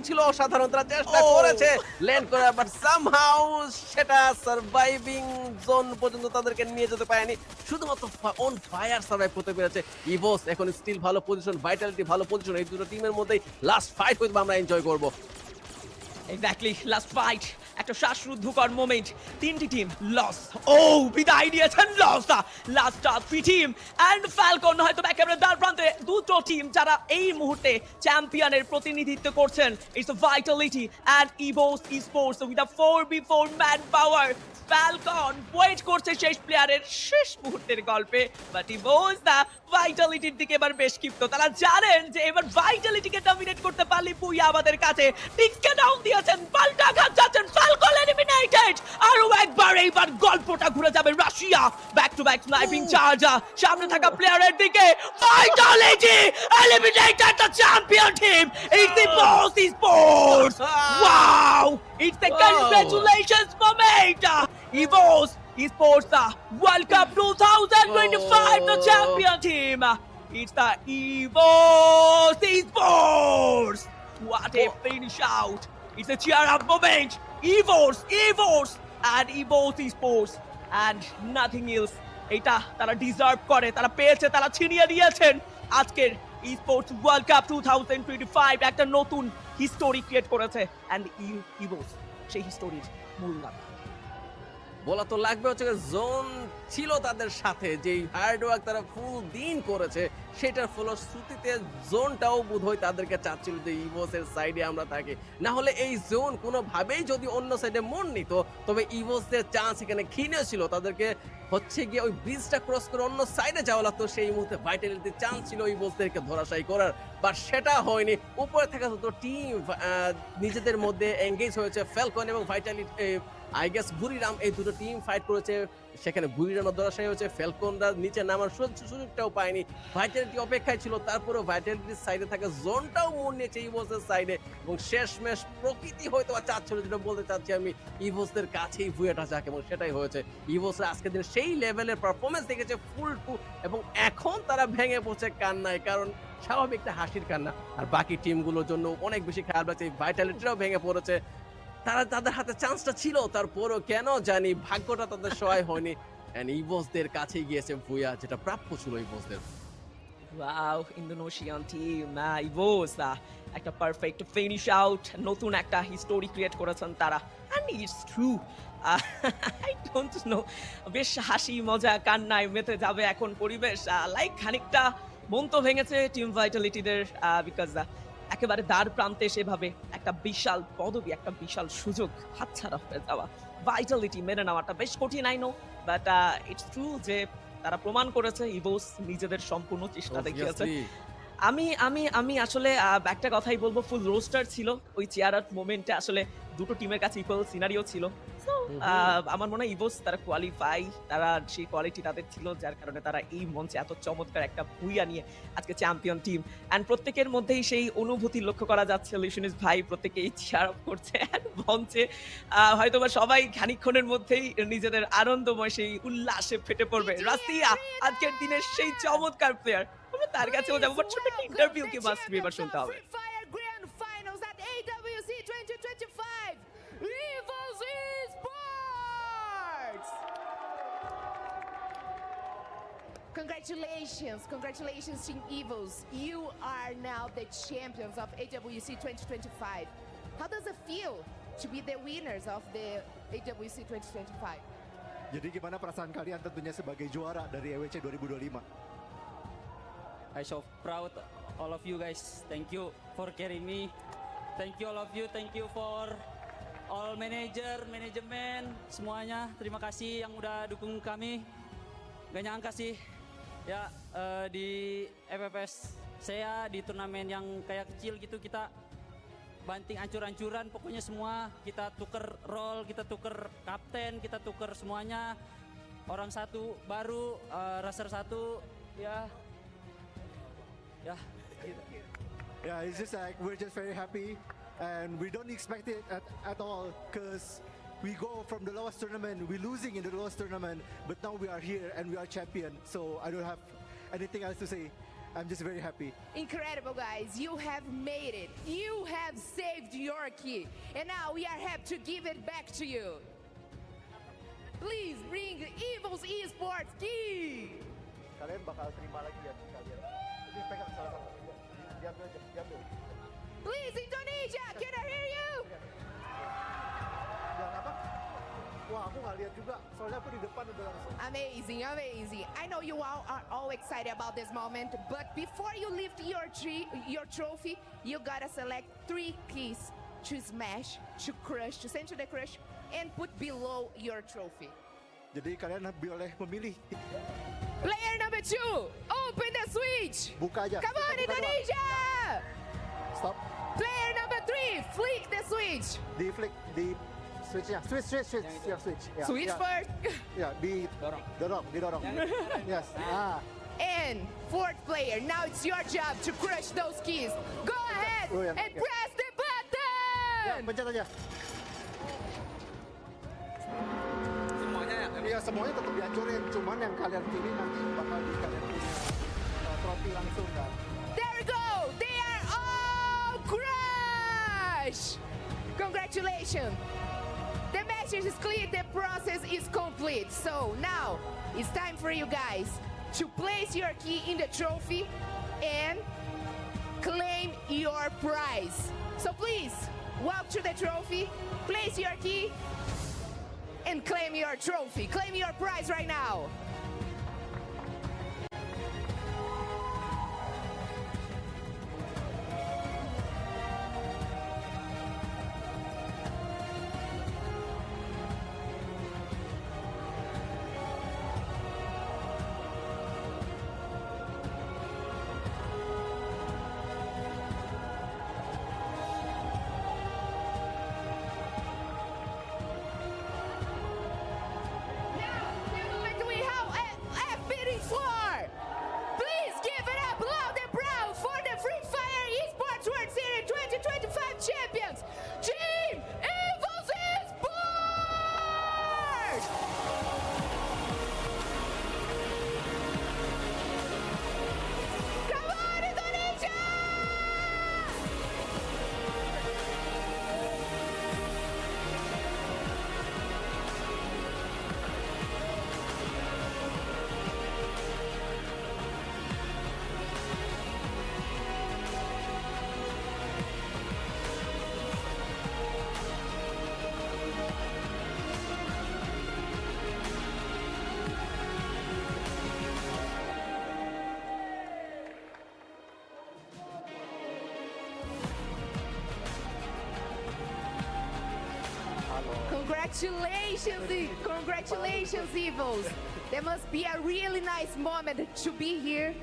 ছিল অসাধারণ, তারা চেষ্টা করেছে ল্যান্ড করে, বাট সামহাউ সেটা সার্ভাইভিং জোন পর্যন্ত তাদেরকে নিয়ে যেতে পারেনি। শুধুমাত্র অন ফায়ার সার্ভাইভ করতে পেরেছে ইভোস। এখন স্টিল ভালো পজিশন, ভাইটালিটি ভালো পজিশন। এই দুটো টিমের মধ্যেই লাস্ট ফাইট হয়তো আমরা এনজয় করব। এক্স্যাক্টলি, লাস্ট ফাইট, একটা শ্বাসরুদ্ধকর মোমেন্ট। তিনটি টিম লস, ও বিদায় নিয়েছেন loss, last three team and Falcon হয়তো একেবারে দ্বার প্রান্তে। দুটো টিম যারা এই মুহূর্তে চ্যাম্পিয়নের প্রতিনিধিত্ব করছেন, it's Vitality and Evos sports with a 4v4 man power. Falcon wait করছে শেষ প্লেয়ারের শেষ মুহূর্তের গল্পে, বাট ইভোস দা ভাইটালিটির দিকে এবার বেশ ক্ষিপ্ত। তারা জানেন যে এবার ভাইটালিটিকে ডমিনেট করতে পারলে পুইয়া আমাদের কাছে। টিক্সকে ডাউন দিয়েছেন, পাল্টা আঘাত যাচ্ছেন, ফ্যালকন এলিমিনেটেড। আরো একবার এইবার গল্পটা ঘুরে যাবে Russia. Back to back sniping charge সামনে থাকা প্লেয়ারের দিকে। Vitality eliminated the champion team. It's ইভোস sports. Wow, it's the congratulations moment. Evos Esports World Cup 2025, the champion team. It's the Evos Esports. What a finish out. It's a cheer up moment. Evos and Evos Esports and nothing else. এটা তারা deserve করে, তারা পেয়েছে, তারা ছিনিয়ে নিয়েছেন। আজকের Esports World Cup 2025 একটা নতুন হিস্টোরি ক্রিয়েট করেছে and Evos সেই হিস্টোরির মূল নাম। বলা তো লাগবে হচ্ছে জোন ছিল তাদের সাথে, যেই হার্ড ওয়ার্ক তারা ফুল দিন করেছে সেটার ফলশ্রুতিতে জোনটাও বোধহয় তাদেরকে চাচ্ছিল যে ইভোসের সাইডে আমরা থাকি। না হলে এই জোন কোনোভাবেই যদি অন্য সাইডে মন নিত, তবে ইভোসের চান্স এখানে ক্ষীণ ছিল। তাদেরকে হচ্ছে গিয়ে ওই ব্রিজটা ক্রস করে অন্য সাইডে যাওয়া লাগতো। সেই মুহূর্তে ভাইটালিটির চান্স ছিল ইভোসদেরকে ধরাশায়ী করার, বাট সেটা হয়নি। উপরে থাকা দুটো টিম নিজেদের মধ্যে এঙ্গেজ হয়েছে। ফ্যালকন এবং ভাইটালিটি, আই গেস বুরিরাম, এই দুটো টিম ফাইট করেছে। সেখানে বুরিরামের ধরাশায়ী হয়েছে, ফ্যালকনরা নিচে নামার সুযোগটাও পায়নি। ভাইটালিটি অপেক্ষায় ছিল, তারপরেও ভাইটালিটির সাইডে থাকা জোনটাও মন নিয়েছে ইভোসের সাইডে। এবং শেষমেশ প্রকৃতি হয়তো চাচ্ছিল, যেটা বলতে চাচ্ছি আমি, ইভোসদের কাছেই ভুয়াটা যাক, এবং সেটাই হয়েছে। ইভোসরা আজকের দিন সেই লেভেলের পারফরমেন্স দেখেছে ফুল টু, এবং এখন তারা ভেঙে পড়ছে কান্নায়, কারণ স্বাভাবিক একটা হাসির কান্না। আর বাকি টিমগুলোর জন্য অনেক বেশি খারাপ লাগছে। ভাইটালিটিরাও ভেঙে পড়েছে। তারা তাদের হাতে চান্সটা ছিল, তারপরও কেন জানি ভাগ্যটা তাদের সহায় হয়নি। এন্ড ইভোসদের কাছে গিয়েছে ভুয়া, যেটা প্রাপ্য ছিল ইভোসদের। ওয়াও, ইন্দোনেশিয়ান টিম ইভোস একটা পারফেক্ট ফিনিশ আউট, নতুন একটা হিস্টোরি ক্রিয়েট করেছেন তারা। And it's true, I don't know, বেশ হাসি মজা কান্নায় মেতে যাবে এখন পরিবেশ। লাইক খানিকটা মন তো ভেঙেছে টিম ভাইটালিটিদের, বিকজ একেবারে দ্বার প্রান্তে সেভাবে একটা বিশাল পদবি, একটা বিশাল সুযোগ হাতছাড়া হয়ে যাওয়া। ভাইটালিটি মেনে নেওয়াটা বেশ কঠিন, I know, but it's true যে তারা প্রমাণ করেছে ইভোস নিজেদের সম্পূর্ণ চেষ্টা দেখিয়েছে। আমি আমি আমি আসলে একটা কথাই বলবো, ফুল রোস্টার ছিল ওই চেয়ার আউট মোমেন্টে। আসলে দুটো টিমের কাছে ইকুয়াল সিনারিও ছিল। আমার মনে হয় ইভোস তারা কোয়ালিফাই, তারা সেই কোয়ালিটি তাদের ছিল, যার কারণে তারা এই মঞ্চে এত চমৎকার একটা ভুইয়া নিয়ে আজকে চ্যাম্পিয়ন টিম। অ্যান্ড প্রত্যেকের মধ্যেই সেই অনুভূতি লক্ষ্য করা যাচ্ছে। লিশনিস ভাই প্রত্যেকেই চেয়ার আপ করছে মঞ্চে, হয়তোবা সবাই খানিকক্ষণের মধ্যেই নিজেদের আনন্দময় সেই উল্লাসে ফেটে পড়বে। রাশিয়া আজকের দিনের সেই চমৎকার প্লেয়ার, আমরা তার কাছেও যাবো, বাট ছোট্ট একটা ইন্টারভিউ কি মাস্ট বি এবার শুনতে হবে। Grand Finals at AWC 2025, Evos Esports! Congratulations Team Evos. You are now the champions of AWC 2025. How does it feel to be the winners of the AWC 2025? Jadi gimana perasaan kalian tentunya sebagai juara dari EWC 2025? I so proud all of you guys. Thank you for carrying me. Thank you all of you. Thank you for all manager, manajemen, semuanya. Terima kasih yang udah dukung kami. Gak nyangka sih ya di FFS saya di turnamen yang kayak kecil gitu kita banting ancur-ancuran, pokoknya semua kita tuker role, kita tuker kapten, kita tuker semuanya. Orang satu baru, raser satu, ya. Yeah, it's just like we're just very happy and we don't expect it at all, because we go from the lowest tournament, we're losing in the lowest tournament, but now we are here and we are champion, so I don't have anything else to say. I'm just very happy. Incredible, guys. You have made it. You have saved your key. And now we are happy to give it back to you. Please bring Evil's Esports key. Kalian bakal terima lagi ya kalian. Jadi pegang salah satu. Diambil aja, diambil. Please, Indonesia, can I hear you? Jangan apa? Wah, aku nggak lihat juga. Soalnya aku di depan udah langsung. Amazing, amazing. I know you all are all excited about this moment, but before you lift your trophy, you gotta select 3 keys to smash, to crush, to send to the crush, and put below your trophy. Jadi kalian boleh memilih. Player number 2, open the switch. Buka aja. Come on, Buka, buka, Indonesia! Stop. Player number 3, flick the switch. Di flick, di switch-nya. Switch. Ya, switch. Ya, Switch ya. first. Ya, didorong. Yes. And 4th player, now it's your job to crush those keys. Go ahead Oh, yeah, and okay. press the Ya, button. pencet aja. Semuanya ya. Iya, semuanya tetap dihancurin. Cuman yang kalian pilih nanti bakal di kalian punya trofi langsung kan. There we go. They are all crushed. Congratulations. The message is clear. The process is complete. So now it's time for you guys to place your key in the trophy and claim your prize. So please walk to the trophy, place your key, and claim your trophy. Claim your prize right now. Now, the moment we have bidding for. Please give it up loud and proud for the Free Fire Esports World Series 2025 champions, Team Evil's Esports! Come on, Indonesia! Congratulations, Evils. That must be a really nice moment to be here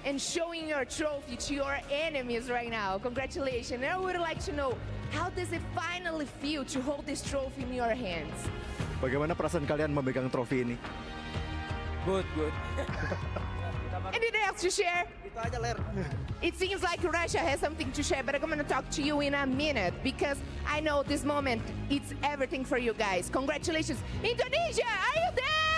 and showing your trophy to your enemies right now. Congratulations. And I would like to know, how does it finally feel to hold this trophy in your hands? Bagaimana perasaan kalian memegang trofi ini? Good. Anything else to share? Itu aja, Ler. It seems like Russia has something to share, but I'm gonna talk to you in a minute because I know this moment, it's everything for you guys. Congratulations. Indonesia, are you there?